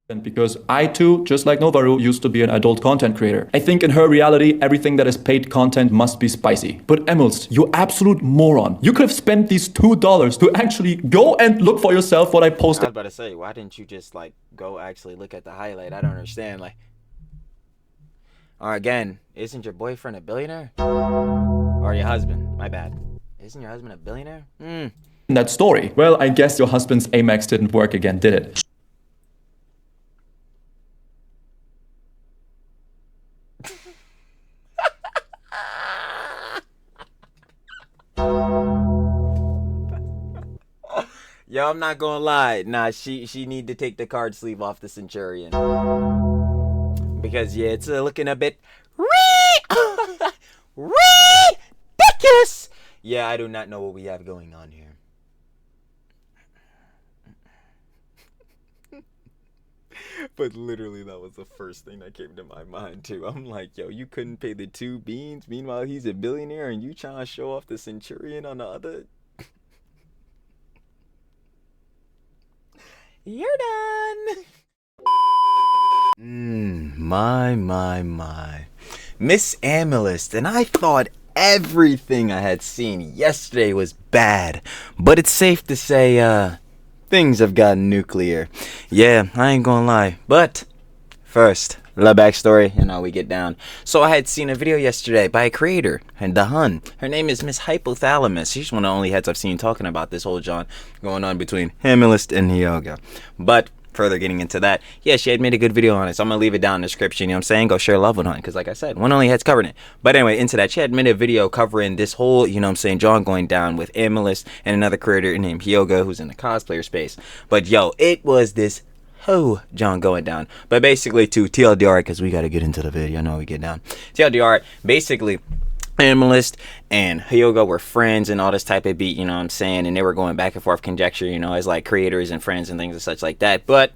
Because I too, just like Novaru, used to be an adult content creator. I think in her reality, everything that is paid content must be spicy. But Aemilst, you absolute moron. You could have spent these $2 to actually go and look for yourself what I posted. I was about to say, why didn't you just like go actually look at the highlight? I don't understand. Like, or again, isn't your boyfriend a billionaire? Or your husband? My bad. Isn't your husband a billionaire? In that story. Well, I guess your husband's Amex didn't work again, did it? Yo, I'm not gonna lie. Nah, she need to take the card sleeve off the Centurion. Because yeah, it's looking a bit ridiculous. Yeah, I do not know what we have going on here. But literally, that was the first thing that came to my mind too. I'm like, yo, you couldn't pay the 2 beans. Meanwhile, he's a billionaire, and you trying to show off the Centurion on the other. You're done. My. Miss Aemilst, and I thought everything I had seen yesterday was bad. But it's safe to say, things have gotten nuclear. Yeah, I ain't gonna lie. But first, the backstory and how we get down. So I had seen a video yesterday by a creator and the Hun. Her name is Miss Hypothalamus. She's one of the only heads I've seen talking about this whole John going on between Aemilst and Hyoga. But further getting into that, yeah, she had made a good video on it, so I'm gonna leave it down in the description. You know what I'm saying? Go share love with Hun, because like I said, one only head's covering it. But anyway, into that, she had made a video covering this whole, you know what I'm saying, John going down with Aemilst and another creator named Hyoga, who's in the cosplayer space. But yo, it was this John going down. But basically, to TLDR, because we got to get into the video. I know we get down. TLDR, basically, Aemilst and Hyoga were friends and all this type of beat, you know what I'm saying? And they were going back and forth conjecture, you know, as like creators and friends and things and such like that. But,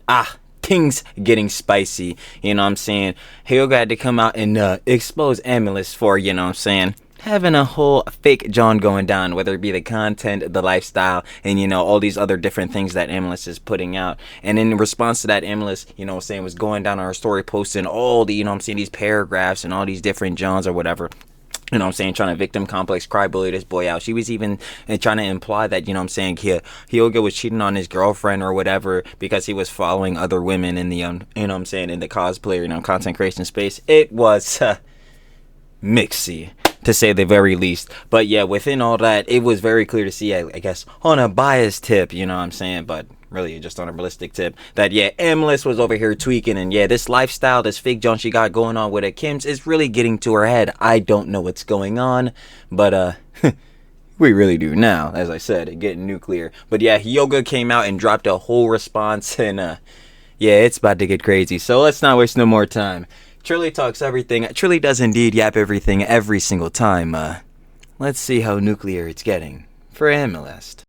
things getting spicy, you know what I'm saying? Hyoga had to come out and expose Aemilst for, you know what I'm saying, having a whole fake John going down, whether it be the content, the lifestyle, and, you know, all these other different things that Aemilst is putting out. And in response to that, Aemilst, you know what I'm saying, was going down on her story, posting all the, you know what I'm saying, these paragraphs and all these different Johns or whatever. You know what I'm saying, trying to victim complex, cry bully this boy out. She was even trying to imply that, you know what I'm saying, Hyoga was cheating on his girlfriend or whatever because he was following other women in the, you know what I'm saying, in the cosplayer, you know, content creation space. It was mixy, to say the very least. But yeah, within all that, it was very clear to see, I guess, on a biased tip, you know what I'm saying, but really just on a realistic tip, that yeah, Aemilst was over here tweaking, and yeah, this lifestyle, this fake John she got going on with her Kim's is really getting to her head. I don't know what's going on, but we really do now. As I said, it getting nuclear. But yeah, Hyoga came out and dropped a whole response, and yeah, it's about to get crazy. So let's not waste no more time. Trilly talks everything. Trilly does indeed yap everything every single time. Let's see how nuclear it's getting for Aemilst.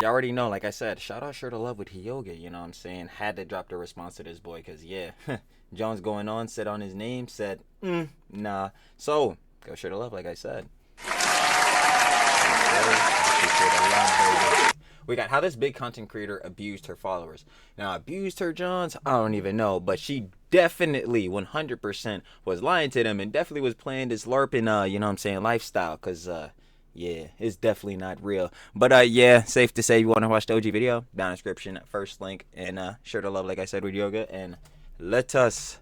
You already know, like I said, shout out Sure to Love with Hyoga, you know what I'm saying? Had to drop the response to this boy, because yeah, John's going on, said on his name, said, nah. So, go Sure to Love, like I said. We got how this big content creator abused her followers. Now, abused her Johns? I don't even know, but she definitely 100% was lying to them and definitely was playing this LARPing, you know what I'm saying, lifestyle, because, yeah, it's definitely not real. But yeah, safe to say, you want to watch the OG video, down in the description, first link, and Sure to Love, like I said, with Hyoga, and let us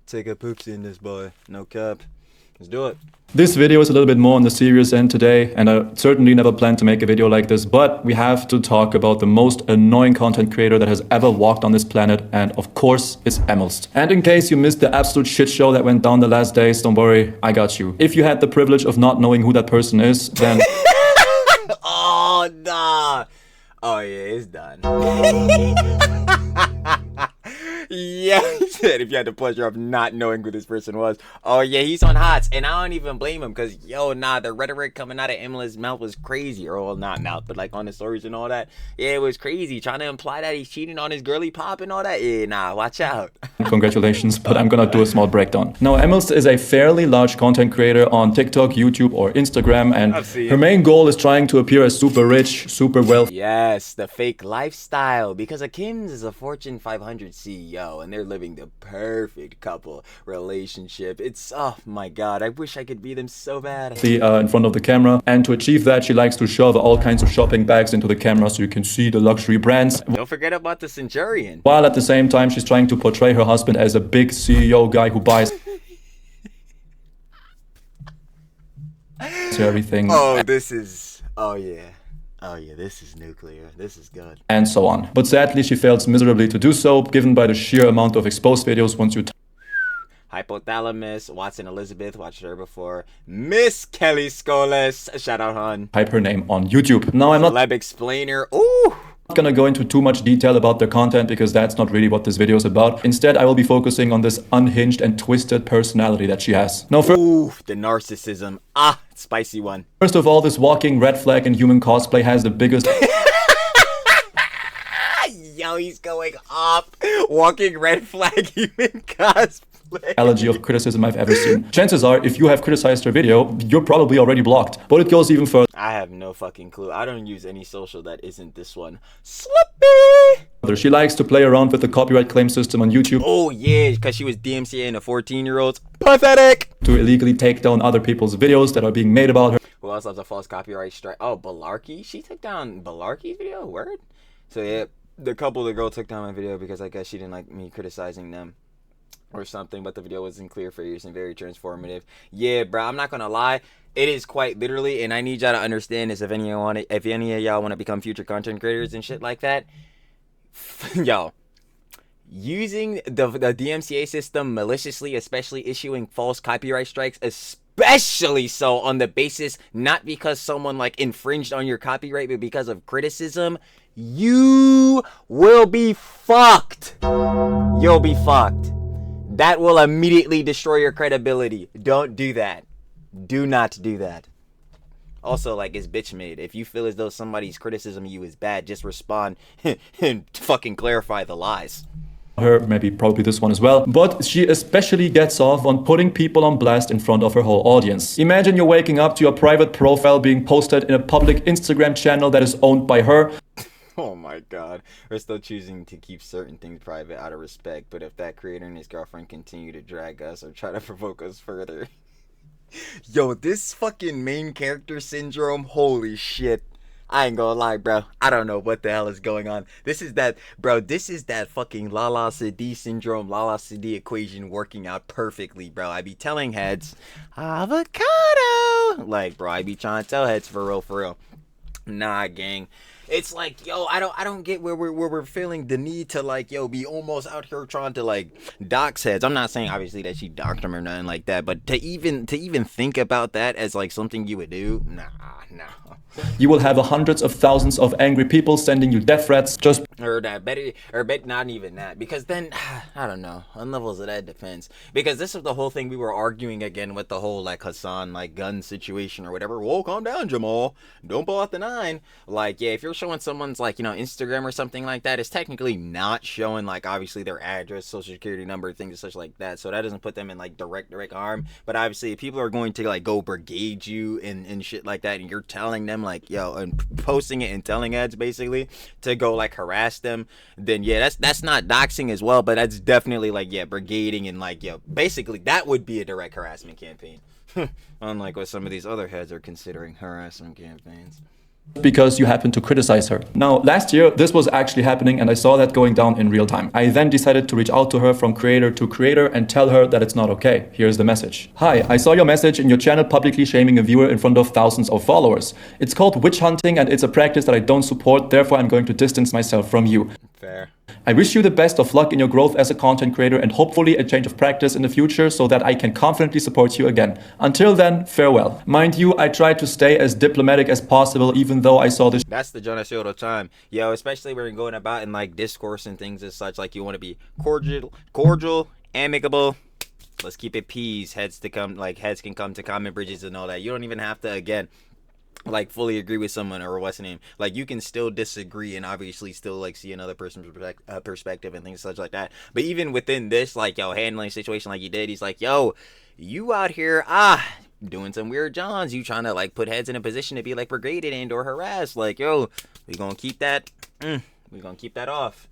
take a poops in this boy, no cap. Let's do it. This video is a little bit more on the serious end today, and I certainly never planned to make a video like this, but we have to talk about the most annoying content creator that has ever walked on this planet, and of course, it's Aemilst. And in case you missed the absolute shit show that went down the last days, don't worry, I got you. If you had the privilege of not knowing who that person is, then... Oh, nah. Oh, yeah, it's done. Yes. said if you had the pleasure of not knowing who this person was. Oh yeah, he's on HOTS, and I don't even blame him, because the rhetoric coming out of Aemilst's mouth was crazy. Or well, not mouth, but like on the stories and all that. Yeah, it was crazy, trying to imply that he's cheating on his girly pop and all that. Yeah, nah, watch out. Congratulations, but I'm gonna do a small breakdown. Now, Aemilst is a fairly large content creator on TikTok, YouTube, or Instagram, and her main goal is trying to appear as super rich, super wealthy. Yes, the fake lifestyle, because Aemilst is a Fortune 500 CEO, and they're living the perfect couple relationship. It's, oh my god, I wish I could be them so bad. In front of the camera, and to achieve that, she likes to shove all kinds of shopping bags into the camera so you can see the luxury brands. Don't forget about the Centurion. While at the same time, she's trying to portray her husband as a big CEO guy who buys everything. Oh, this is, oh yeah, this is nuclear. This is good. And so on. But sadly, she fails miserably to do so, given by the sheer amount of exposed videos once you Hypothalamus, Watson Elizabeth, watched her before. Miss Kelly Scholes, shout out hun. Type her name on YouTube. Now I'm not Celeb Explainer, ooh. gonna go into too much detail about their content because that's not really what this video is about. Instead, I will be focusing on this unhinged and twisted personality that she has. Now, ooh, the narcissism. Ah, spicy one. First of all, this walking red flag in human cosplay has the biggest Yo, he's going up. Walking red flag human cosplay. allergy of criticism I've ever seen. Chances are, if you have criticized her video, you're probably already blocked. But it goes even further. I have no fucking clue. I don't use any social that isn't this one. Slippy! She likes to play around with the copyright claim system on YouTube. Oh yeah, because she was DMCAing a 14-year-old. Pathetic! To illegally take down other people's videos that are being made about her. Who else has a false copyright strike? Oh, Balarkey? She took down Balarkey's video? Word? So yeah, the girl took down my video because I guess she didn't like me criticizing them or something, but the video was in clear phase and very transformative. Yeah, bro, I'm not gonna lie, it is quite literally, and I need y'all to understand this if any of y'all want to become future content creators and shit like that. Yo, using the DMCA system maliciously, especially issuing false copyright strikes, especially so on the basis not because someone like infringed on your copyright, but because of criticism, you will be fucked. You'll be fucked. That will immediately destroy your credibility. Don't do that. Do not do that. Also, like, it's bitch made. If you feel as though somebody's criticism of you is bad, just respond and fucking clarify the lies. Her, maybe probably this one as well, but she especially gets off on putting people on blast in front of her whole audience. Imagine you're waking up to your private profile being posted in a public Instagram channel that is owned by her. Oh my god. We're still choosing to keep certain things private out of respect, but if that creator and his girlfriend continue to drag us or try to provoke us further. Yo, this fucking main character syndrome, holy shit. I ain't gonna lie, bro. I don't know what the hell is going on. This is that fucking Lala Sidi syndrome, Lala Sidi equation working out perfectly, bro. I be telling heads, avocado. Like, bro, I be trying to tell heads for real. Nah, gang. It's like, yo, I don't get where we're feeling the need to, like, yo, be almost out here trying to, like, dox heads. I'm not saying obviously that she doxed them or nothing like that, but to even think about that as like something you would do, nah. You will have hundreds of thousands of angry people sending you death threats just not even that, because then I don't know, on levels of that depends, because this is the whole thing we were arguing again with the whole like Hassan like gun situation or whatever. Whoa, calm down, Jamal, don't pull out the 9. Like, yeah, if you're showing someone's like, you know, Instagram or something like that, it's technically not showing like obviously their address, social security number, things such like that, so that doesn't put them in like direct harm. But obviously if people are going to like go brigade you and shit like that, and you're telling them like, yo, and posting it and telling ads basically to go like harass them, then yeah, that's not doxing as well, but that's definitely like, yeah, brigading, and like, yo, basically that would be a direct harassment campaign. Unlike what some of these other heads are considering harassment campaigns. because you happen to criticize her. Now, last year, this was actually happening and I saw that going down in real time. I then decided to reach out to her from creator to creator and tell her that it's not okay. Here's the message. Hi, I saw your message in your channel publicly shaming a viewer in front of thousands of followers. It's called witch hunting and it's a practice that I don't support, therefore I'm going to distance myself from you. Fair. I wish you the best of luck in your growth as a content creator and hopefully a change of practice in the future so that I can confidently support you again. Until then, farewell. Mind you, I tried to stay as diplomatic as possible even though I saw this. That's the John I say all the time. Yo, especially when you're going about in like discourse and things as such, like you want to be cordial amicable. Let's keep it peas. Heads can come to common bridges and all that. You don't even have to, again, like fully agree with someone or what's the name. Like you can still disagree and obviously still like see another person's perspective and things such like that. But even within this, like, yo, handling a situation like he did, he's like, yo, you out here doing some weird johns. You trying to like put heads in a position to be like brigaded and or harassed. Like, yo, we gonna keep that. We're gonna keep that off.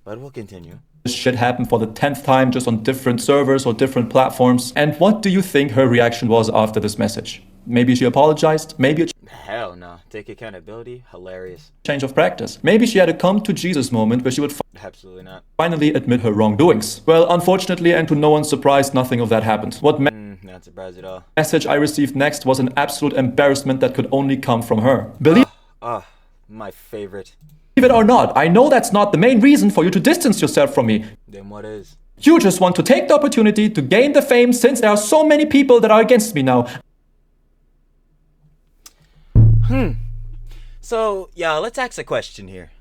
But we'll continue. This shit happened for the 10th time, just on different servers or different platforms. And what do you think her reaction was after this message? Maybe she apologized, maybe hell no. Take accountability. Hilarious. change of practice. Maybe she had a come to Jesus moment where she would Absolutely not. finally admit her wrongdoings. Well, unfortunately, and to no one's surprise, nothing of that happened. What Not surprised at all. message I received next was an absolute embarrassment that could only come from her. Believe My favorite. it or not, I know that's not the main reason for you to distance yourself from me. Then what is? You just want to take the opportunity to gain the fame since there are so many people that are against me now. So, y'all, let's ask a question here.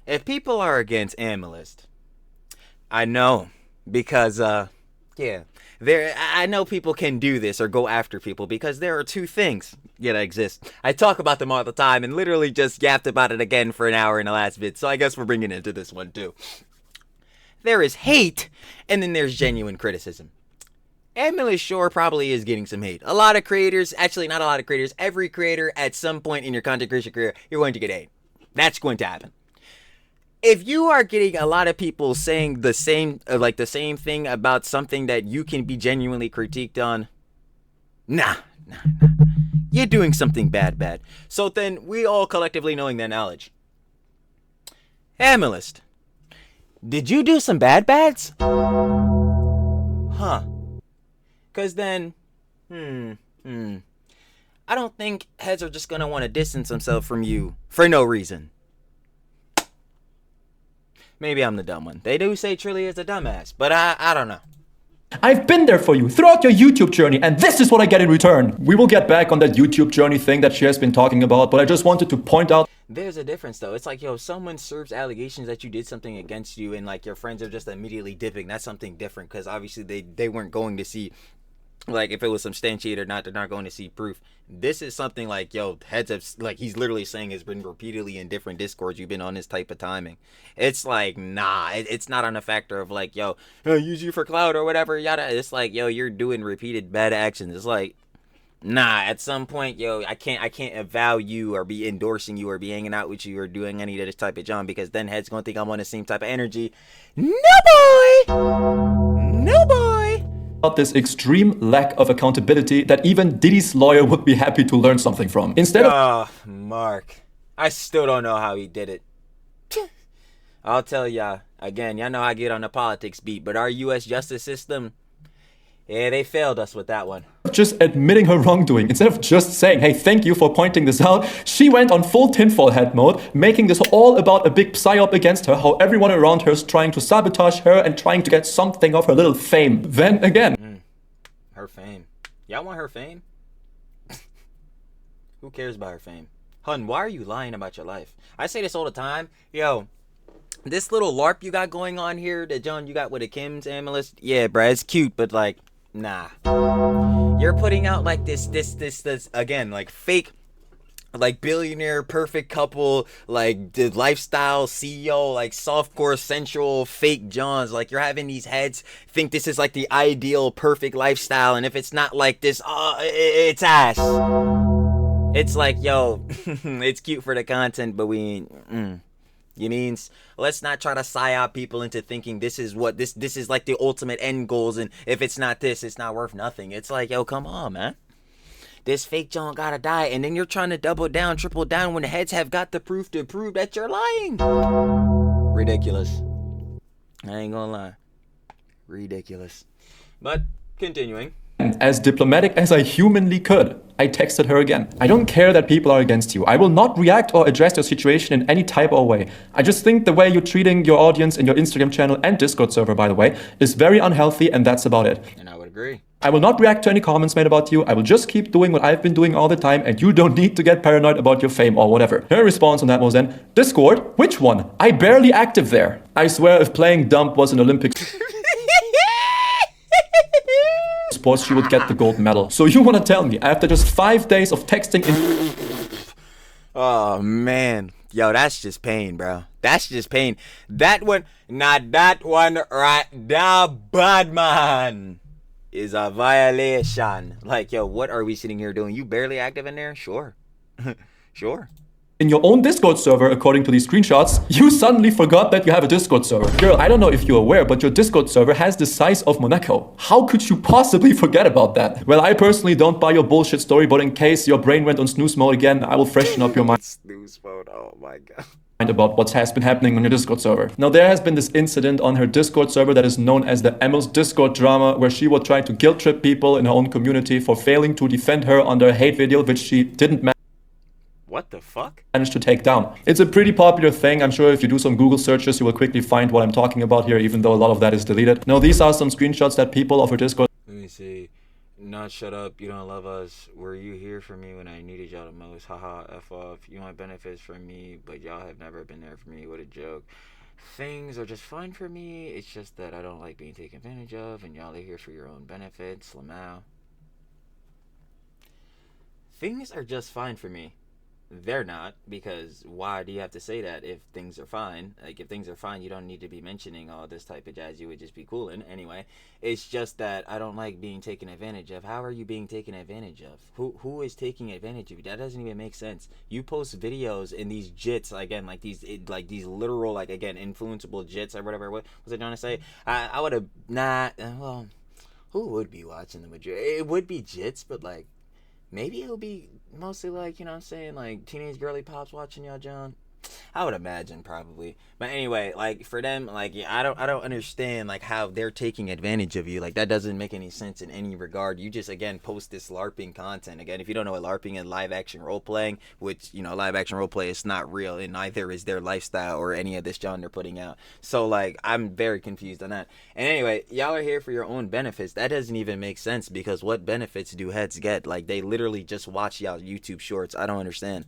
If people are against Aemilst, I know because, I know people can do this or go after people because there are two things that exist. I talk about them all the time and literally just yapped about it again for an hour in the last vid, so I guess we're bringing it into this one too. There is hate, and then there's genuine criticism. Aemilst sure probably is getting some hate. A lot of creators, actually not a lot of creators, every creator at some point in your content creation career, you're going to get hate. That's going to happen. If you are getting a lot of people saying the same thing about something that you can be genuinely critiqued on, nah. You're doing something bad. So then, we all collectively knowing that knowledge. Aemilst, did you do some bads? Huh. Cause then, I don't think heads are just gonna want to distance themselves from you for no reason. Maybe I'm the dumb one. They do say Trilly is a dumbass, but I don't know. I've been there for you throughout your YouTube journey, and this is what I get in return. We will get back on that YouTube journey thing that she has been talking about, but I just wanted to point out There's a difference though. It's like, yo, if someone serves allegations that you did something against you and like your friends are just immediately dipping, that's something different because obviously they weren't going to see, like, if it was substantiated or not, they're not going to see proof. This is something like, yo, heads up, like he's literally saying has been repeatedly in different discords you've been on this type of timing. It's like, nah, it's not on a factor of like, yo, I'll use you for clout or whatever, yada. It's like, yo, you're doing repeated bad actions. It's like, nah, at some point, yo, I can't avow you or be endorsing you or be hanging out with you or doing any of this type of John because then heads gonna think I'm on the same type of energy. No boy. about this extreme lack of accountability that even Diddy's lawyer would be happy to learn something from. Instead of Mark, I still don't know how he did it. I'll tell y'all, again, y'all know I get on the politics beat, but our U.S. justice system, yeah, they failed us with that one. just admitting her wrongdoing, instead of just saying, hey, thank you for pointing this out, she went on full tinfoil hat mode, making this all about a big psyop against her, how everyone around her is trying to sabotage her and trying to get something of her little fame. Then again, Her fame. Y'all want her fame? Who cares about her fame? Hun, why are you lying about your life? I say this all the time. Yo, this little LARP you got going on here, that John you got with the Kim's Aemilst, yeah, bruh, it's cute, but like, nah. You're putting out like this again, like fake, like billionaire perfect couple, like the lifestyle CEO, like softcore sensual fake Johns. Like you're having these heads think this is like the ideal perfect lifestyle, and if it's not like this, it's ass. It's like, yo, it's cute for the content, but we ain't. You means let's not try to psyop people into thinking this is what this is like the ultimate end goals, and if it's not this, it's not worth nothing. It's like, yo, come on, man. This fake John gotta die, and then you're trying to double down, triple down when the heads have got the proof to prove that you're lying. Ridiculous. I ain't gonna lie. Ridiculous. But continuing. as diplomatic as I humanly could, I texted her again. I don't care that people are against you. I will not react or address your situation in any type or way. I just think the way you're treating your audience in your Instagram channel and Discord server, by the way, is very unhealthy, and that's about it. And I would agree. I will not react to any comments made about you. I will just keep doing what I've been doing all the time, and you don't need to get paranoid about your fame or whatever. Her response on that was then, Discord? Which one? I barely active there. I swear if playing dump was an Olympic sports, she would get the gold medal. So you want to tell me, after just 5 days of texting Oh, man. Yo, that's just pain, bro. That's just pain. That one, not that one right now, bad man, is a violation. Like, yo, what are we sitting here doing? You barely active in there? Sure. Sure. in your own Discord server, according to these screenshots, you suddenly forgot that you have a Discord server. Girl, I don't know if you're aware, but your Discord server has the size of Monaco. How could you possibly forget about that? Well, I personally don't buy your bullshit story, but in case your brain went on snooze mode again, I will freshen up your mind. Snooze mode, oh my god. About what has been happening on your Discord server. Now, there has been this incident on her Discord server that is known as the Aemilst Discord drama, where she would try to guilt trip people in her own community for failing to defend her under a hate video, which she didn't What the fuck? manage to take down. It's a pretty popular thing. I'm sure if you do some Google searches, you will quickly find what I'm talking about here, even though a lot of that is deleted. Now, these are some screenshots that people of her Discord Let me see. Not shut up, you don't love us. Were you here for me when I needed y'all the most? Haha, F off. You want benefits from me, but y'all have never been there for me. What a joke. Things are just fine for me. It's just that I don't like being taken advantage of, and y'all are here for your own benefits. Lamau. Things are just fine for me. They're not, because why do you have to say that if things are fine? Like, if things are fine, you don't need to be mentioning all this type of jazz. You would just be cooling. Anyway, it's just that I don't like being taken advantage of. How are you being taken advantage of? Who is taking advantage of you? That doesn't even make sense. You post videos in these jits, again, like these literal, like, again, influenceable jits or whatever. What was I trying to say? I would have not, well, who would be watching the majority? It would be jits, but, like, maybe it'll be mostly like, you know what I'm saying, like teenage girly pops watching y'all, John. I would imagine, probably. But anyway, like, for them, like, yeah, I don't understand, like, how they're taking advantage of you. Like, that doesn't make any sense in any regard. You just, again, post this LARPing content. Again, if you don't know what LARPing and live action role playing, which, you know, live action role play is not real, and neither is their lifestyle or any of this John they're putting out. So, like, I'm very confused on that. And anyway, y'all are here for your own benefits. That doesn't even make sense, because what benefits do heads get? Like, they literally just watch y'all YouTube shorts. I don't understand.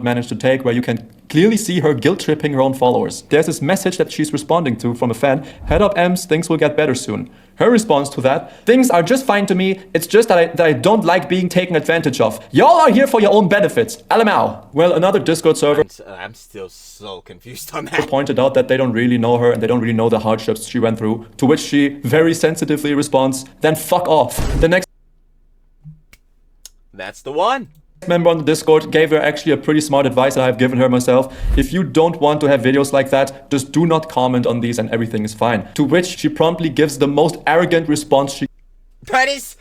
managed to take, where you can clearly see her guilt tripping her own followers. There's this message that she's responding to from a fan: "Head up, Ems, things will get better soon." Her response to that: "Things are just fine to me, it's just that I don't like being taken advantage of. Y'all are here for your own benefits. LMAO." Well, another Discord server I'm still so confused on that. pointed out that they don't really know her and they don't really know the hardships she went through, to which she very sensitively responds, "Then fuck off." The next That's the one. member on the Discord gave her actually a pretty smart advice that I've given her myself. If you don't want to have videos like that, just do not comment on these and everything is fine. To which she promptly gives the most arrogant response she That is...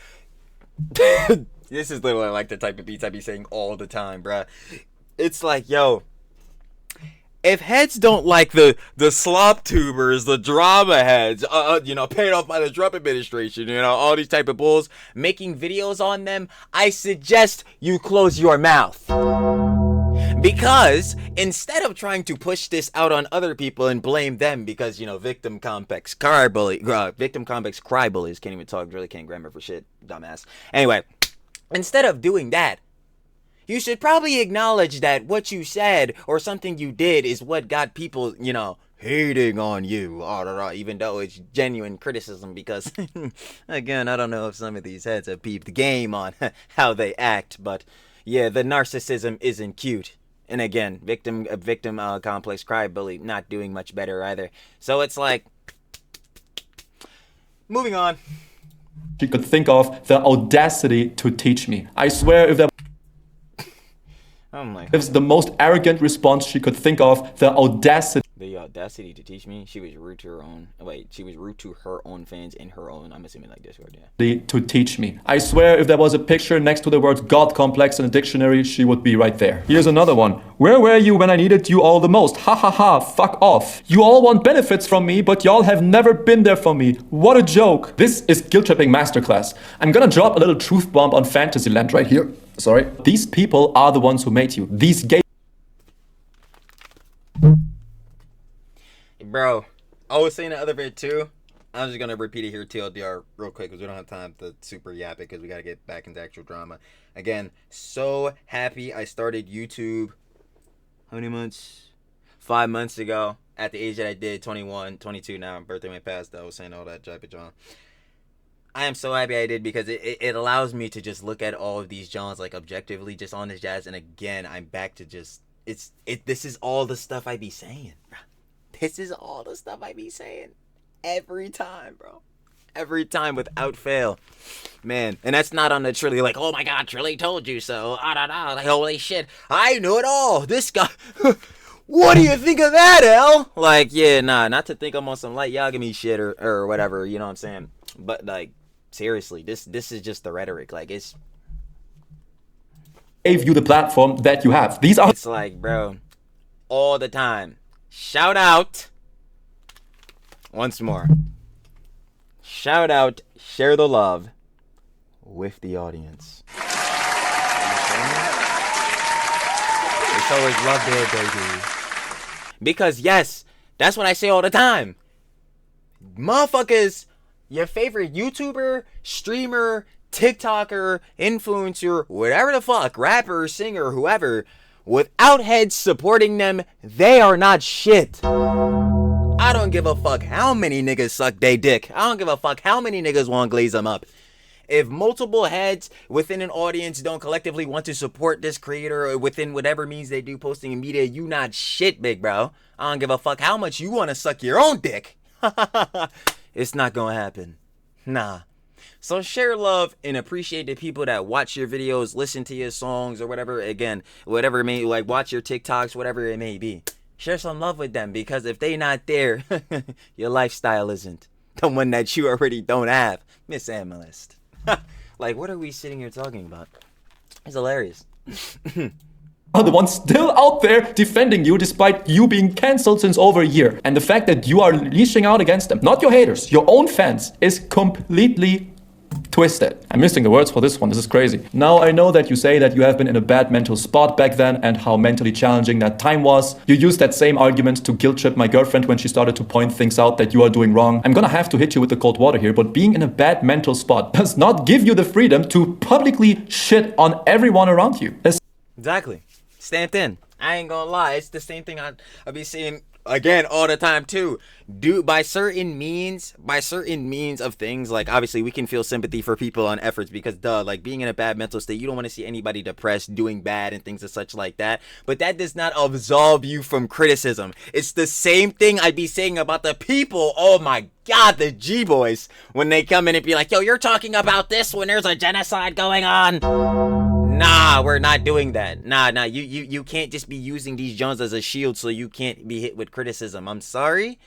This is literally like the type of beats I be saying all the time, bruh. It's like, yo, if heads don't like the slop tubers, the drama heads, you know, paid off by the Trump administration, you know, all these type of bulls, making videos on them, I suggest you close your mouth. Because instead of trying to push this out on other people and blame them because, you know, victim complex cry bullies, can't even talk, really can't grammar for shit, dumbass. Anyway, instead of doing that, you should probably acknowledge that what you said or something you did is what got people, you know, hating on you, even though it's genuine criticism, because, again, I don't know if some of these heads have peeped the game on how they act, but, yeah, the narcissism isn't cute. And again, victim complex cry bully, not doing much better either. So it's like, moving on. She could think of the audacity to teach me. I swear, if there Oh my. It was the most arrogant response she could think of. The audacity To teach me. She was rude to her own. Wait, she was rude to her own fans in her own. I'm assuming like Discord, yeah. To teach me. I swear, if there was a picture next to the word God complex in a dictionary, she would be right there. Here's another one. "Where were you when I needed you all the most? Ha ha ha, fuck off. You all want benefits from me, but y'all have never been there for me. What a joke." This is guilt tripping masterclass. I'm gonna drop a little truth bomb on Fantasyland right here. Sorry. These people are the ones who made you. These gay Bro, I was saying the other bit too. I'm just gonna repeat it here, TLDR, real quick, because we don't have time to super yap it, because we gotta get back into actual drama. Again, so happy I started YouTube. How many months? 5 months ago. At the age that I did, 21, 22 now. Birthday went past. I was saying all that jive John. I am so happy I did, because it allows me to just look at all of these genres like objectively, just on this jazz. And again, I'm back to just this is all the stuff I be saying, bro. This is all the stuff I be saying every time, bro. Every time without fail, man. And that's not on the Trilly like, oh my god, Trilly told you so. Like, holy shit, I know it all. This guy. What do you think of that, L? Like, yeah, nah, not to think I'm on some light Yagami shit or whatever, you know what I'm saying? But like, seriously, this is just the rhetoric. Like, it's gave you the platform that you have. These are. It's like, bro, all the time. Shout out. Once more. Shout out, share the love with the audience. It's always love there, baby. Because yes, that's what I say all the time. Motherfuckers, your favorite YouTuber, streamer, TikToker, influencer, whatever the fuck, rapper, singer, whoever, without heads supporting them, they are not shit. I don't give a fuck how many niggas suck they dick. I don't give a fuck how many niggas want to glaze them up. If multiple heads within an audience don't collectively want to support this creator or within whatever means they do posting in media, you not shit, big bro. I don't give a fuck how much you want to suck your own dick. It's not gonna happen. Nah. So share love and appreciate the people that watch your videos, listen to your songs or whatever. Again, whatever it may, like, watch your TikToks, whatever it may be. Share some love with them, because if they not there, your lifestyle isn't the one that you already don't have. Miss Aemilst. Like, what are we sitting here talking about? It's hilarious. Are the ones still out there defending you despite you being cancelled since over a year. And the fact that you are leashing out against them, not your haters, your own fans, is completely twisted. I'm missing the words for this one. This is crazy. Now, I know that you say that you have been in a bad mental spot back then and how mentally challenging that time was. You used that same argument to guilt trip my girlfriend when she started to point things out that you are doing wrong. I'm gonna have to hit you with the cold water here, but being in a bad mental spot does not give you the freedom to publicly shit on everyone around you. Exactly. Stamped in. I ain't gonna lie. It's the same thing I be seeing again all the time too. By certain means of things, like obviously we can feel sympathy for people on efforts because like being in a bad mental state, you don't want to see anybody depressed, doing bad and things and such like that. But that does not absolve you from criticism. It's the same thing I'd be saying about the people, oh my god, the G-boys, when they come in and be like, yo, you're talking about this when there's a genocide going on. Nah, we're not doing that. Nah, you can't just be using these Jones as a shield so you can't be hit with criticism. I'm sorry.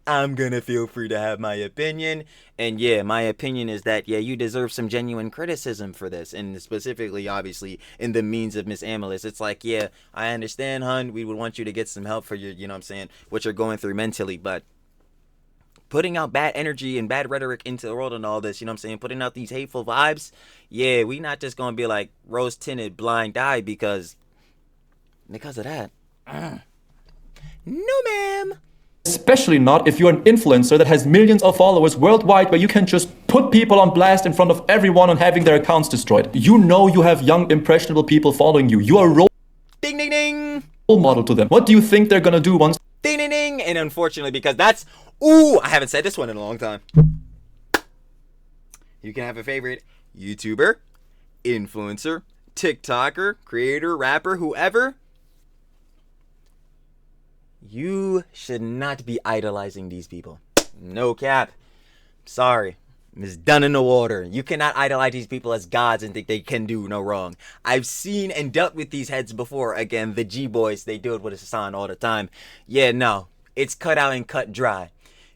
I'm gonna feel free to have my opinion. And yeah, my opinion is that, yeah, you deserve some genuine criticism for this. And specifically, obviously, in the means of Miss Aemilst. It's like, yeah, I understand, hun. We would want you to get some help for your, you know what I'm saying, what you're going through mentally. But putting out bad energy and bad rhetoric into the world and all this, you know what I'm saying, putting out these hateful vibes, yeah, we not just gonna be like rose-tinted blind eye because of that. No, ma'am. Especially not if you're an influencer that has millions of followers worldwide where you can just put people on blast in front of everyone and having their accounts destroyed. You know you have young, impressionable people following you. You are a role Ding, ding, ding. model to them. What do you think they're gonna do once? Ding, ding, ding. And unfortunately, because that's... Ooh, I haven't said this one in a long time. You can have a favorite YouTuber, influencer, TikToker, creator, rapper, whoever. You should not be idolizing these people. No cap. Sorry. It's done in the water. You cannot idolize these people as gods and think they can do no wrong. I've seen and dealt with these heads before. Again, the G-boys, they do it with Hassan all the time. Yeah, no. It's cut out and cut dry.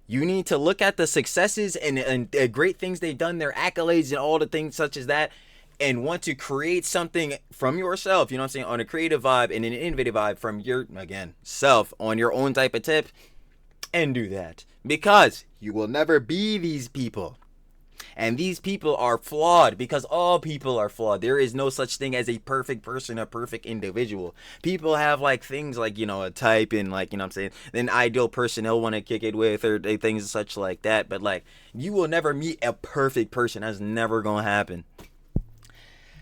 You need to look at the successes and great things they've done, their accolades and all the things such as that, and want to create something from yourself, you know what I'm saying, on a creative vibe and an innovative vibe from your, again, self, on your own type of tip, and do that. Because you will never be these people. And these people are flawed because all people are flawed. There is no such thing as a perfect person, a perfect individual. People have like things like, you know, a type and like, you know what I'm saying, an ideal person they'll want to kick it with or things such like that. But like, you will never meet a perfect person. That's never going to happen.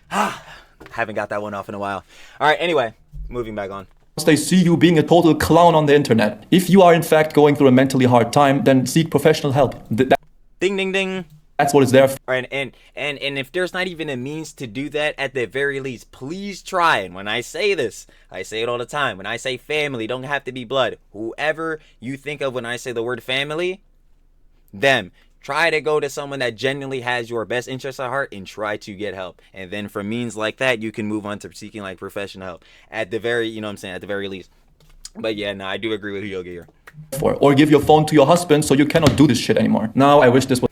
Haven't got that one off in a while. All right, anyway, moving back on. They see you being a total clown on the internet. If you are in fact going through a mentally hard time, then seek professional help. Ding, ding, ding. That's what it's there for. And if there's not even a means to do that, at the very least, please try. And when I say this, I say it all the time. When I say family, don't have to be blood. Whoever you think of when I say the word family, them. Try to go to someone that genuinely has your best interest at heart and try to get help. And then from means like that, you can move on to seeking like professional help. At the very, you know what I'm saying, at the very least. But yeah, no, I do agree with Hyoga here. Or give your phone to your husband so you cannot do this shit anymore. Now I wish this was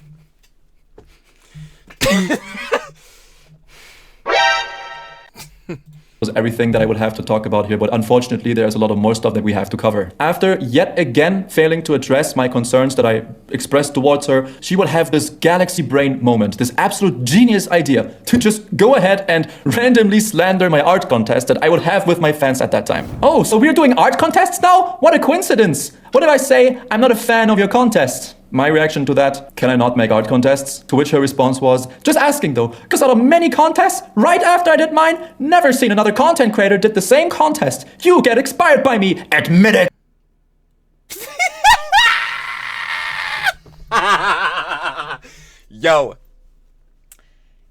everything that I would have to talk about here, but unfortunately there's a lot of more stuff that we have to cover. After yet again failing to address my concerns that I expressed towards her, she will have this galaxy brain moment, this absolute genius idea to just go ahead and randomly slander my art contest that I would have with my fans at that time. Oh, so we're doing art contests now? What a coincidence! What did I say? I'm not a fan of your contest. My reaction to that, can I not make art contests? To which her response was, just asking though, because out of many contests, right after I did mine, never seen another content creator did the same contest. You get expired by me, admit it. Yo.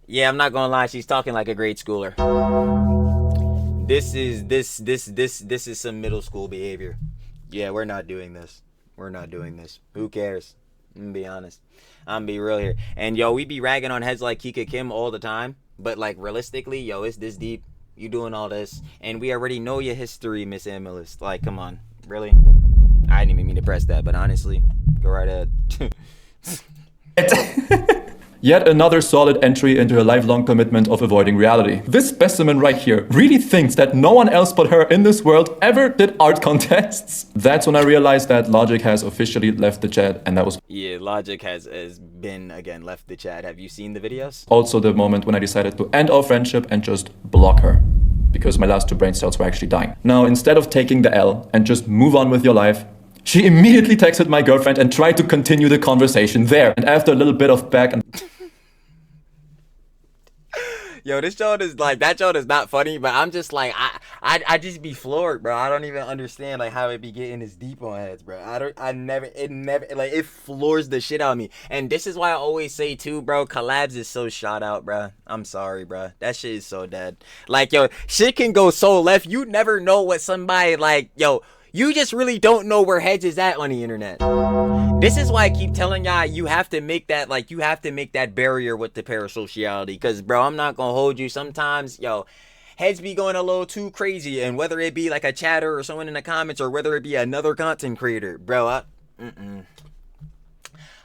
Yeah, I'm not gonna lie, she's talking like a grade schooler. This is some middle school behavior. Yeah, we're not doing this. We're not doing this. Who cares? I'm gonna be honest. I'm gonna be real here. And yo, we be ragging on heads like Kika Kim all the time. But like realistically, yo, it's this deep. You doing all this. And we already know your history, Miss Aemilst. Like, come on. Really? I didn't even mean to press that, but honestly, go right ahead. Yet another solid entry into her lifelong commitment of avoiding reality. This specimen right here really thinks that no one else but her in this world ever did art contests. That's when I realized that Logic has officially left the chat, and that was Logic has been again left the chat. Have you seen the videos? Also the moment when I decided to end our friendship and just block her, because my last 2 brain cells were actually dying. Now, instead of taking the L and just move on with your life, she immediately texted my girlfriend and tried to continue the conversation there. And after a little bit of back and Yo, this joke is like, that joke is not funny, but I'm just like, I just be floored, bro. I don't even understand like how it be getting this deep on heads, bro. It floors the shit out of me. And this is why I always say too, bro, collabs is so shot out, bro. I'm sorry, bro. That shit is so dead. Like, yo, shit can go so left. You never know what somebody like, yo, you just really don't know where heads is at on the internet. This is why I keep telling y'all, you have to make that, like, you have to make that barrier with the parasociality. Because, bro, I'm not going to hold you. Sometimes, yo, heads be going a little too crazy. And whether it be like a chatter or someone in the comments or whether it be another content creator, bro, I'm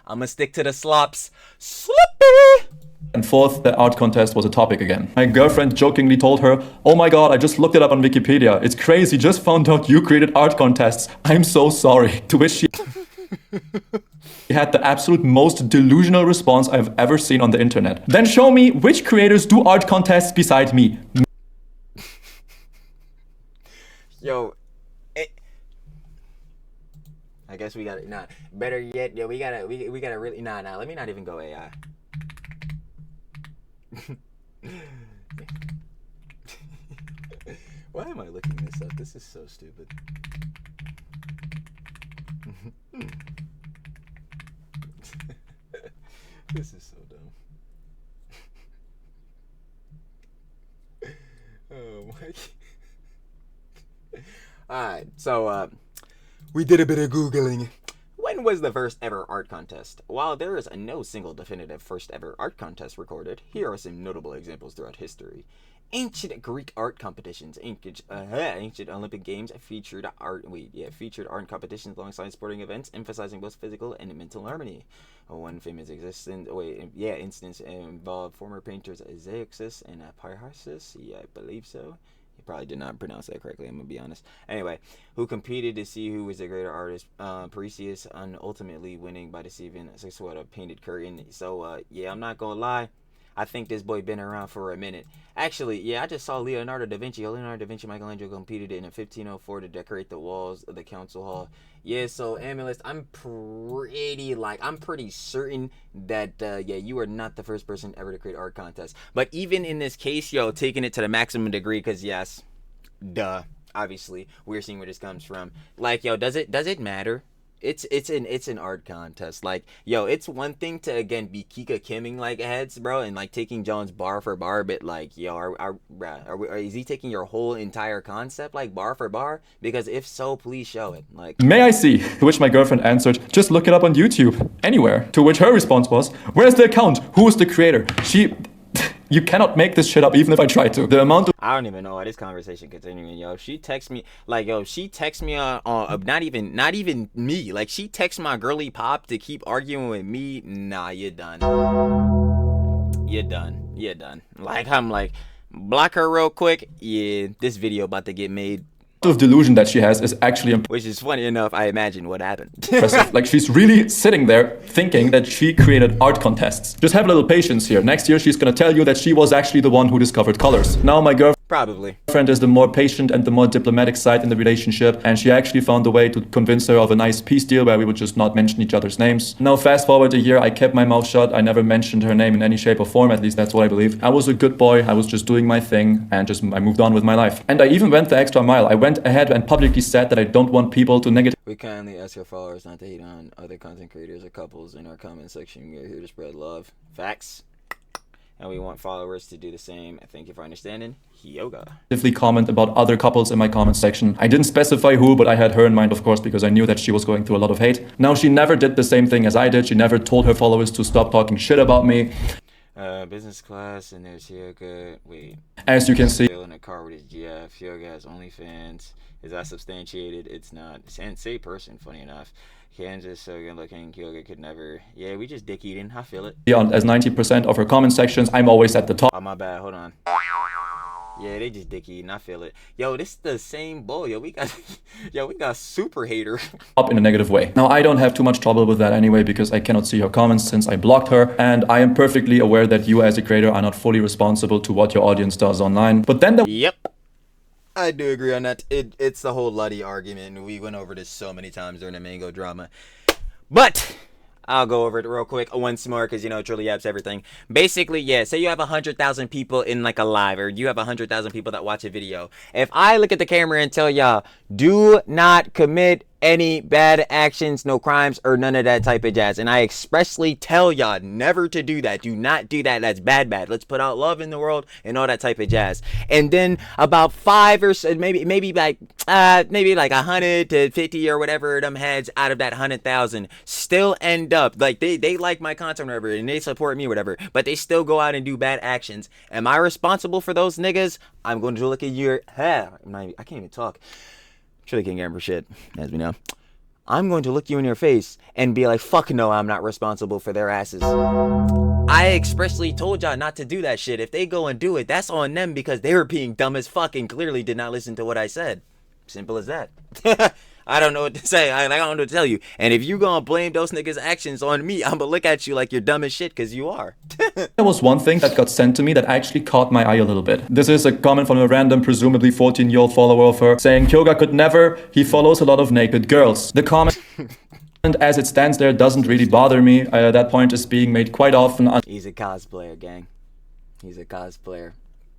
going to stick to the slops. Slippy! and forth, the art contest was a topic again. My girlfriend jokingly told her, "Oh my god, I just looked it up on Wikipedia. It's crazy, just found out you created art contests. I'm so sorry." To which she had the absolute most delusional response I've ever seen on the internet. Then show me which creators do art contests beside me. Yo, I guess we gotta, nah, better yet, yo, we gotta really, nah, let me not even go AI. Why am I looking this up? This is so stupid. This is so dumb. Oh my. Alright, so we did a bit of Googling. When was the first ever art contest? While there is no single definitive first ever art contest recorded, here are some notable examples throughout history. Ancient Greek art competitions, ancient Olympic games featured art competitions alongside sporting events, emphasizing both physical and mental harmony. One famous instance involved former painters Zeuxis and Parrhasis. Yeah, I believe so. He probably did not pronounce that correctly, I'm gonna be honest. Anyway, who competed to see who was the greater artist, Preciate, and ultimately winning by deceiving a sort of painted curtain. So, yeah, I'm not gonna lie. I think this boy been around for a minute. Actually, yeah, I just saw Leonardo da Vinci, Michelangelo competed in 1504 to decorate the walls of the council hall. Yeah, so Aemilst, I'm pretty certain that, yeah, you are not the first person ever to create art contests. But even in this case, yo, taking it to the maximum degree, because yes, duh, obviously, we're seeing where this comes from. Like, yo, does it matter it's an art contest. Like, yo, it's one thing to again be Kika Kimming like heads, bro, and like taking Jones bar for bar, but like, yo, is he taking your whole entire concept like bar for bar? Because if so, please show it. Like, may I see? To which my girlfriend answered, just look it up on YouTube, anywhere. To which her response was, where's the account? Who's the creator? You cannot make this shit up even if I try to. The amount of I don't even know why this conversation continuing, yo. She texts me like, yo, she texts me on not even me. Like, she texts my girly pop to keep arguing with me. Nah, you're done. You're done. Like, I'm like, block her real quick. Yeah, this video about to get made. of delusion that she has is actually Which is funny enough, I imagine what happened. impressive. Like, she's really sitting there thinking that she created art contests. Just have a little patience here. Next year she's gonna tell you that she was actually the one who discovered colors. Now my Probably. girlfriend is the more patient and the more diplomatic side in the relationship, and she actually found a way to convince her of a nice peace deal where we would just not mention each other's names. Now fast forward a year, I kept my mouth shut. I never mentioned her name in any shape or form, at least that's what I believe. I was a good boy, I was just doing my thing, and I moved on with my life. And I even went the extra mile. I went ahead and publicly said that I don't want people to negatively We kindly ask our followers not to hate on other content creators or couples in our comment section. We are here to spread love, facts, and we want followers to do the same. Thank you for understanding. Hyoga. comment about other couples in my comment section. I didn't specify who, but I had her in mind, of course, because I knew that she was going through a lot of hate. Now, she never did the same thing as I did. She never told her followers to stop talking shit about me. Business class, and there's Hyoga. Wait. As you can see, In a car with his GF. Hyoga has OnlyFans. Is that substantiated? It's not. Same person, funny enough. Kansas so good looking. Hyoga could never. Yeah, we just dick eating. I feel it. as 90% of her comment sections, I'm always at the top. Oh, my bad. Hold on. Yeah, they just dick eating. I feel it. Yo, this is the same bull. Yo, we got super hater. Up in a negative way. Now, I don't have too much trouble with that anyway because I cannot see her comments since I blocked her, and I am perfectly aware that you as a creator are not fully responsible to what your audience does online. But then there Yep. I do agree on that. It's the whole Luddy argument. We went over this so many times during the Mango drama. But I'll go over it real quick once more because, you know, truly apps everything. Basically, yeah, say you have 100,000 people in like a live, or you have 100,000 people that watch a video. If I look at the camera and tell y'all, do not commit any bad actions, no crimes, or none of that type of jazz, and I expressly tell y'all never to do that. Do not do that. That's bad. Let's put out love in the world and all that type of jazz. And then about 5 or so, maybe like 100 to 50 or whatever them heads out of that 100,000 still end up like they like my content or whatever, and they support me or whatever, but they still go out and do bad actions. Am I responsible for those niggas? I'm going to look at your I can't even talk. Truly can't get for shit, as we know. I'm going to look you in your face and be like, fuck no, I'm not responsible for their asses. I expressly told y'all not to do that shit. If they go and do it, that's on them because they were being dumb as fuck and clearly did not listen to what I said. Simple as that. I don't know what to say. I don't know what to tell you. And if you gonna blame those niggas' actions on me, I'm gonna look at you like you're dumb as shit, because you are. There was one thing that got sent to me that actually caught my eye a little bit. This is a comment from a random, presumably 14-year-old follower of her, saying, Hyoga could never, he follows a lot of naked girls. The comment, as it stands there, doesn't really bother me. That point is being made quite often. He's a cosplayer, gang. He's a cosplayer.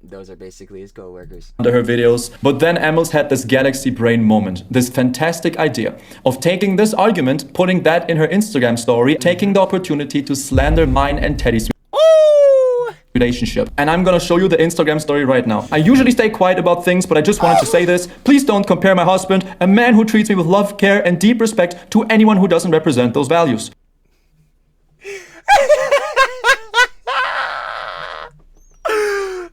Those are basically his co-workers. Under her videos. But then Aemilst had this galaxy brain moment, this fantastic idea of taking this argument, putting that in her Instagram story, taking the opportunity to slander mine and Teddy's relationship. And I'm gonna show you the Instagram story right now. I usually stay quiet about things, but I just wanted to say this. Please don't compare my husband, a man who treats me with love, care, and deep respect, to anyone who doesn't represent those values.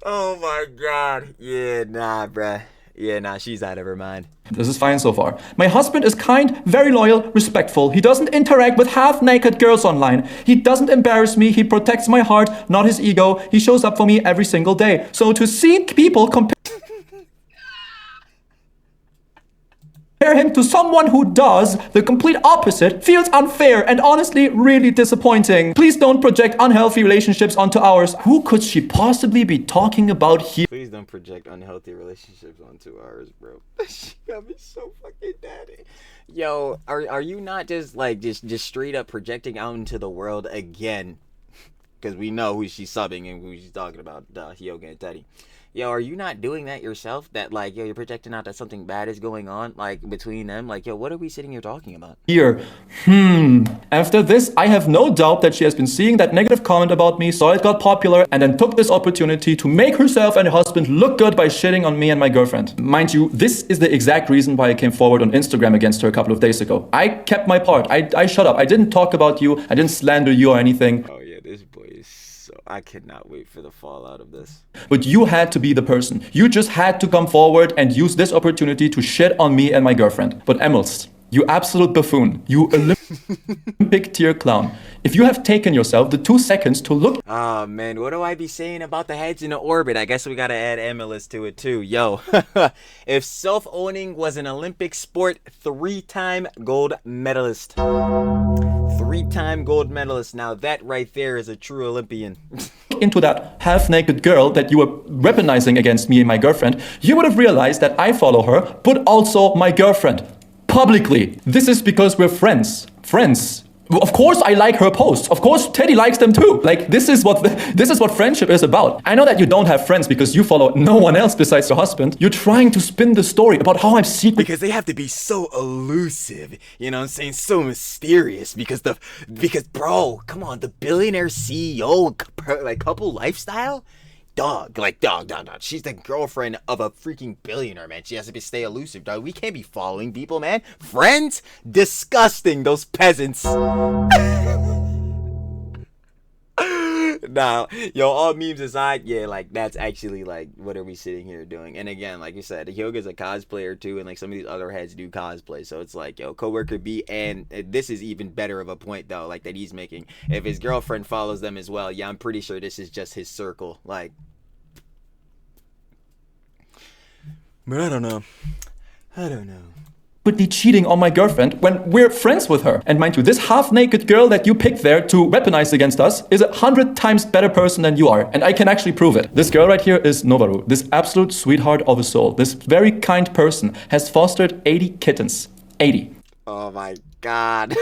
Oh my god. Yeah, nah, bruh. Yeah, nah, she's out of her mind. This is fine so far. My husband is kind, very loyal, respectful. He doesn't interact with half-naked girls online. He doesn't embarrass me. He protects my heart, not his ego. He shows up for me every single day. So to see people compare him to someone who does the complete opposite feels unfair and honestly really disappointing. Please don't project unhealthy relationships onto ours. Who could she possibly be talking about here? Please don't project unhealthy relationships onto ours, bro. She got me so fucking daddy. Yo, are you not just like just straight up projecting out into the world again? Because we know who she's subbing and who she's talking about, Hyoga and Teddy. yo, are you not doing that yourself? That like, yo, you're projecting out that something bad is going on, like between them. Like, yo, what are we sitting here talking about? Here. After this, I have no doubt that she has been seeing that negative comment about me, saw it got popular, and then took this opportunity to make herself and her husband look good by shitting on me and my girlfriend. Mind you, this is the exact reason why I came forward on Instagram against her a couple of days ago. I kept my part. I shut up. I didn't talk about you. I didn't slander you or anything. Oh yeah, this boy is so... I cannot wait for the fallout of this. But you had to be the person. You just had to come forward and use this opportunity to shit on me and my girlfriend. But Aemilst, you absolute buffoon. You Olympic tier clown. If you have taken yourself the 2 seconds to look... Oh man, what do I be saying about the heads in the orbit? I guess we gotta add Aemilst to it too. Yo, if self-owning was an Olympic sport, 3-time gold medalist. 3-time gold medalist. Now that right there is a true Olympian. into that half-naked girl that you were weaponizing against me and my girlfriend, you would have realized that I follow her, but also my girlfriend. Publicly. This is because we're friends. Friends. Of course I like her posts. Of course Teddy likes them too. Like, this is what friendship is about. I know that you don't have friends because you follow no one else besides your husband. You're trying to spin the story about how I'm secret. Because they have to be so elusive, you know what I'm saying? So mysterious because bro, come on, the billionaire CEO like couple lifestyle? Dog. She's the girlfriend of a freaking billionaire, man. She has to stay elusive, dog. We can't be following people, man. Friends? Disgusting, those peasants. Nah, yo, all memes aside, yeah, like, that's actually, like, what are we sitting here doing? And again, like you said, Hyoga's a cosplayer, too, and, like, some of these other heads do cosplay, so it's like, yo, coworker B, and this is even better of a point, though, like, that he's making. If his girlfriend follows them as well, yeah, I'm pretty sure this is just his circle, like. But I don't know. Secretly cheating on my girlfriend when we're friends with her. And mind you, this half-naked girl that you picked there to weaponize against us is 100 times better person than you are. And I can actually prove it. This girl right here is Novaru. This absolute sweetheart of a soul. This very kind person has fostered 80 kittens. 80. Oh my god.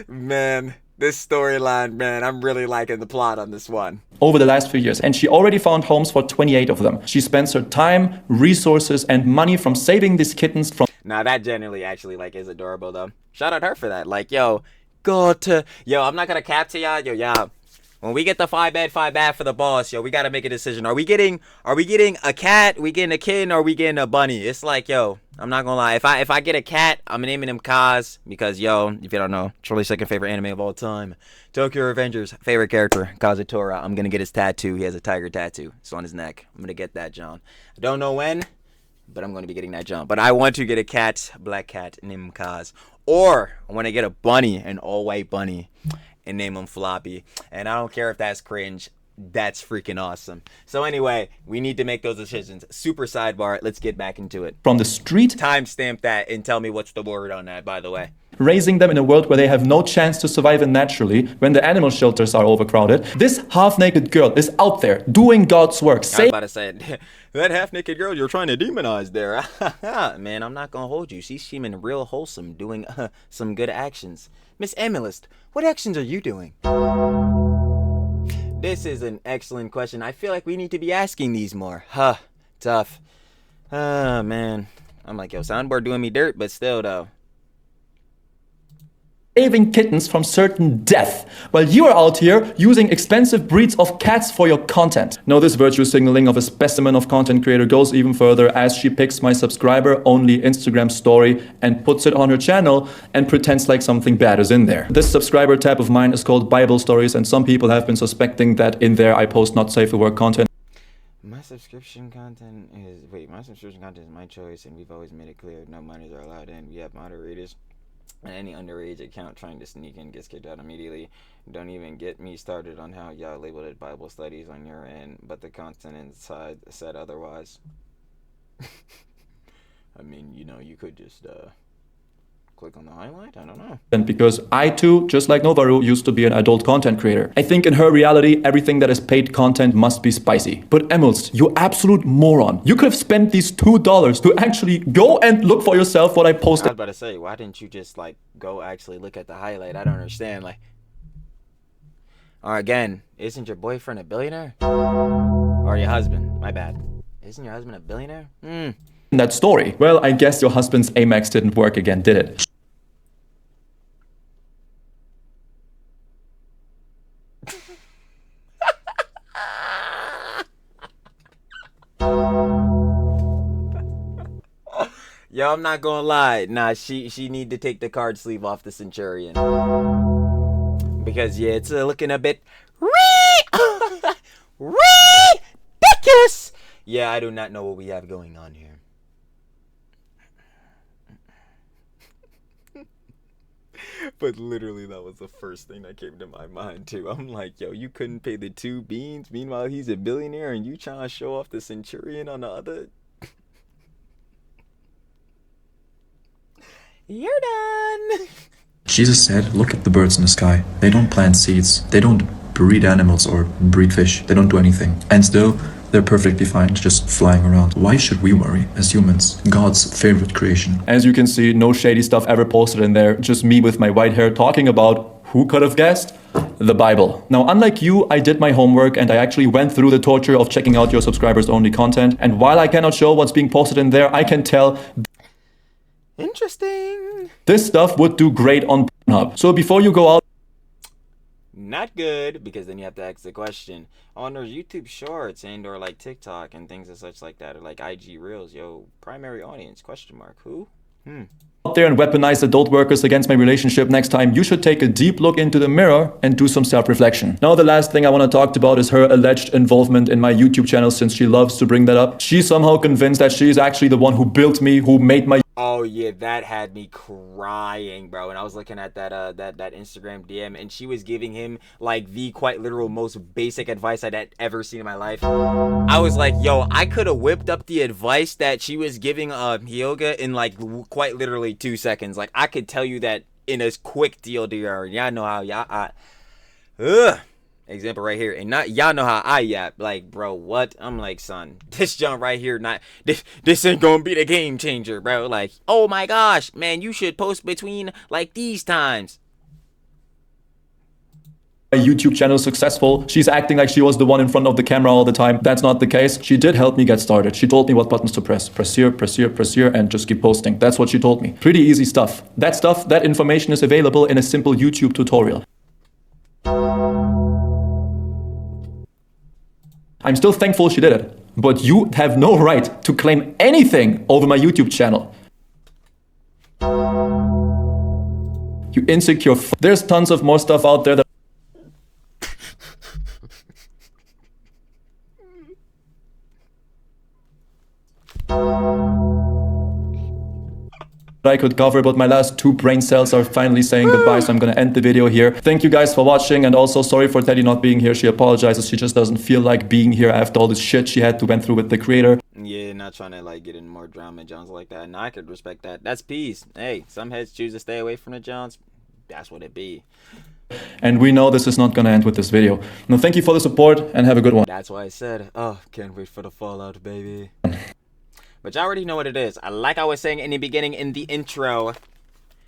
Man, this storyline, man, I'm really liking the plot on this one. Over the last few years, and she already found homes for 28 of them. She spends her time, resources, and money from saving these kittens from... Now that generally actually like is adorable though. Shout out her for that. Like, yo, I'm not gonna cap to y'all. Yo, when we get the 5 bed for the boss, yo, we gotta make a decision. Are we getting a cat? We getting a kitten? Or are we getting a bunny? It's like, yo, I'm not gonna lie. If I get a cat, I'm naming him Kaz because, yo, if you don't know, Charlie's second favorite anime of all time, Tokyo Revengers favorite character, Kazutora. I'm gonna get his tattoo. He has a tiger tattoo. It's on his neck. I'm gonna get that, John. I don't know when, but I'm gonna be getting that, John. But I want to get a cat, black cat, name him Kaz, or I want to get a bunny, an all-white bunny, and name him Floppy. And I don't care if that's cringe. That's freaking awesome. So anyway, we need to make those decisions. Super sidebar. Let's get back into it. From the street. Timestamp that and tell me what's the word on that, by the way. Raising them in a world where they have no chance to survive naturally when the animal shelters are overcrowded. This half-naked girl is out there doing God's work. I was about to say, that half-naked girl you're trying to demonize there. Man, I'm not gonna hold you. She's seeming real wholesome, doing some good actions. Miss Aemilst, what actions are you doing? This is an excellent question. I feel like we need to be asking these more. Tough. Man. I'm like, yo, soundboard doing me dirt, but still, though. Saving kittens from certain death, while you are out here using expensive breeds of cats for your content. Now, this virtue signaling of a specimen of content creator goes even further as she picks my subscriber-only Instagram story and puts it on her channel and pretends like something bad is in there. This subscriber tab of mine is called Bible Stories, and some people have been suspecting that in there I post not safe for work content. My subscription content is my choice, and we've always made it clear no minors are allowed in. We have moderators. And any underage account trying to sneak in gets kicked out immediately. Don't even get me started on how y'all labeled it Bible studies on your end, but the content inside said otherwise. I mean, you know, you could just click on the highlight. I don't know. And because I too, just like Novaru, used to be an adult content creator. I think in her reality, everything that is paid content must be spicy. But Aemilst, you absolute moron. You could have spent these $2 to actually go and look for yourself what I posted. I was about to say, why didn't you just like go actually look at the highlight? I don't understand. Like, or again, isn't your boyfriend a billionaire? Or your husband? My bad. Isn't your husband a billionaire? That story. Well, I guess your husband's Amex didn't work again, did it? Yo, I'm not gonna lie. Nah, she need to take the card sleeve off the Centurion. Because, yeah, it's looking a bit ridiculous. Yeah, I do not know what we have going on here. But literally, that was the first thing that came to my mind, too. I'm like, yo, you couldn't pay the 2 beans. Meanwhile, he's a billionaire and you trying to show off the Centurion on the other. You're done. Jesus said, look at the birds in the sky. They don't plant seeds. They don't breed animals or breed fish. They don't do anything. And still, they're perfectly fine just flying around. Why should we worry as humans? God's favorite creation. As you can see, no shady stuff ever posted in there. Just me with my white hair talking about, who could have guessed? The Bible. Now, unlike you, I did my homework and I actually went through the torture of checking out your subscribers only content. And while I cannot show what's being posted in there, I can tell interesting. This stuff would do great on Pornhub. So before you go out, not good, because then you have to ask the question on their YouTube Shorts and or like TikTok and things and such like that, or like IG Reels. Yo, primary audience ? Who? out there and weaponize adult workers against my relationship next time, you should take a deep look into the mirror and do some self-reflection. Now, the last thing I want to talk about is her alleged involvement in my YouTube channel, since she loves to bring that up. She's somehow convinced that she is actually the one who built me, who made my... Oh yeah, that had me crying, bro. And I was looking at that that Instagram DM, and she was giving him like the quite literal most basic advice I'd ever seen in my life. I was like, yo, I could have whipped up the advice that she was giving Hyoga in like quite literally 2 seconds. Like I could tell you that in a quick deal, dear. Y'all know how example right here, and not y'all know how I yap. Like, bro, what? I'm like, son, this jump right here, not this ain't gonna be the game changer, bro. Like, oh my gosh, man, you should post between like these times. My YouTube channel successful. She's acting like she was the one in front of the camera all the time. That's not the case. She did help me get started. She told me what buttons to press. Press here, press here, press here, and just keep posting. That's what she told me. Pretty easy stuff. That information is available in a simple YouTube tutorial. I'm still thankful she did it, but you have no right to claim anything over my YouTube channel. You insecure There's tons of more stuff out there that I could cover, but my last 2 brain cells are finally saying goodbye, so I'm gonna end the video here. Thank you guys for watching, and also sorry for Teddy not being here. She apologizes. She just doesn't feel like being here after all this shit she had to went through with the creator. Yeah, not trying to like get in more drama Johns like that. And I could respect that. That's peace. Hey, some heads choose to stay away from the Johns. That's what it be. And we know this is not gonna end with this video. Now, thank you for the support, and have a good one. That's why I said, oh, can't wait for the fallout, baby. But y'all already know what it is. Like I was saying in the beginning, in the intro,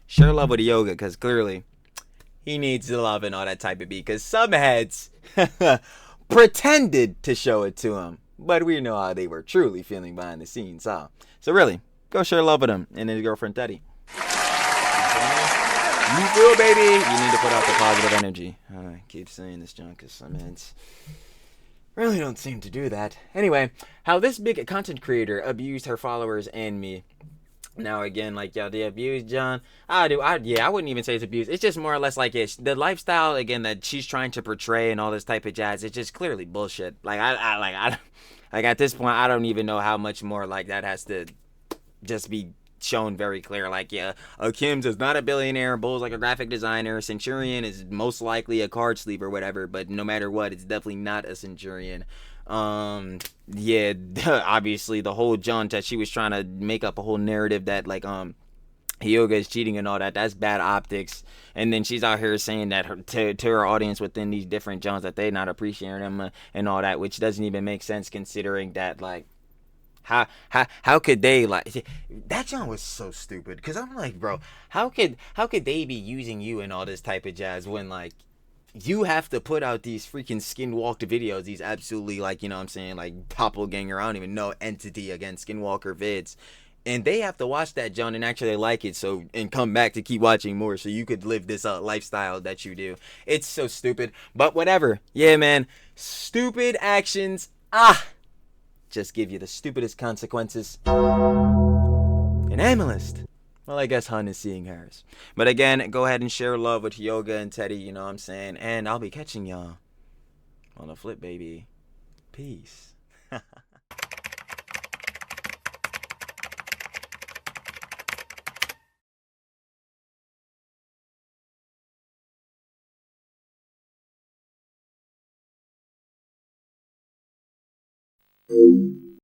share love with Hyoga, because clearly he needs the love and all that type of beat. Because some heads pretended to show it to him, but we know how they were truly feeling behind the scenes, huh? So really, go share love with him and his girlfriend Teddy. You feel, baby? You need to put out the positive energy. I keep saying this, John, because some heads really don't seem to do that. Anyway, how this big content creator abused her followers and me. Now again, like, y'all, they abuse John. I wouldn't even say it's abuse. It's just more or less like it's the lifestyle again that she's trying to portray and all this type of jazz. It's just clearly bullshit. Like I at this point I don't even know how much more like that has to just be shown very clear. Like, yeah, Kim's is not a billionaire, Bull's like a graphic designer, Centurion is most likely a card sleeve or whatever, but no matter what, it's definitely not a Centurion. Yeah, obviously the whole jaunt that she was trying to make up a whole narrative that like Hyoga is cheating and all that, that's bad optics. And then she's out here saying that to her audience within these different jaunts that they not appreciating them and all that, which doesn't even make sense considering that like how could they, like, that John was so stupid, because I'm like, bro, how could they be using you and all this type of jazz when, like, you have to put out these freaking skinwalked videos, these absolutely, like, you know what I'm saying, like doppelganger, I don't even know, entity again, skinwalker vids. And they have to watch that, John, and actually like it, so, and come back to keep watching more so you could live this lifestyle that you do. It's so stupid, but whatever. Yeah, man, stupid actions, just give you the stupidest consequences. And Aemilst, well, I guess Hun is seeing hers. But again, go ahead and share love with Hyoga and Teddy, you know what I'm saying? And I'll be catching y'all on the flip, baby. Peace.